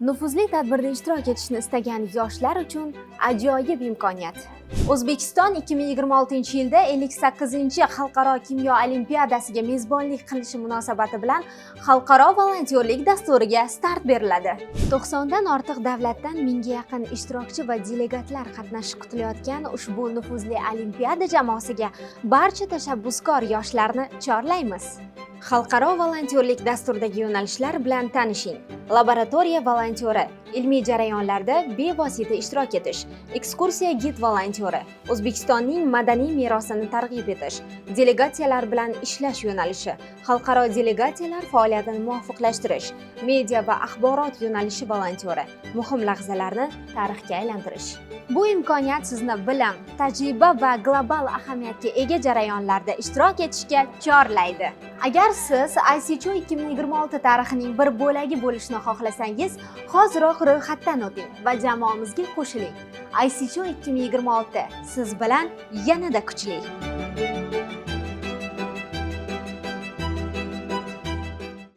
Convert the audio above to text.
Nufuzli tadbirda ishtirok etishni istagan yoshlar uchun ajoyib imkoniyat. O'zbekiston 2026-yilda 58-chi Xalqaro kimyo olimpiadasiga mezbonlik qilishi munosabati bilan xalqaro volontyorlik dasturiga start beriladi. 90 dan ortiq davlatdan 1000 ga yaqin ishtirokchi va delegatlar qatnashib kutilayotgan ushbu nufuzli olimpiada jamoasiga barcha tashabbuskor yoshlarni chorlaymiz. Xalqaro volontyorlik dasturidagi yo'nalishlar bilan tanishing. Laboratoriya volontyori, ilmiy jarayonlarda bevosita ishtirok etish, ekskursiya gid volontyori, O'zbekistonning madaniy merosini targ'ib etish, delegatsiyalar bilan ishlash yo'nalishi, xalqaro delegatsiyalar faoliyatini muvofiqlashtirish, media va axborot yo'nalishi volontyori, muhim lahzalarni tarixga aylantirish. Bu imkoniyat sizni bilim, tajriba va global ahamiyatga ega jarayonlarda ishtirok etishga chorlaydi. Agar siz ICCHO 2026 tarixining bir bo'lagi bo'lishni xohlasangiz, hoziroq ro'yxatdan o'ting va jamoamizga qo'shiling. ICCHO 2026 siz bilan yanada kuchli.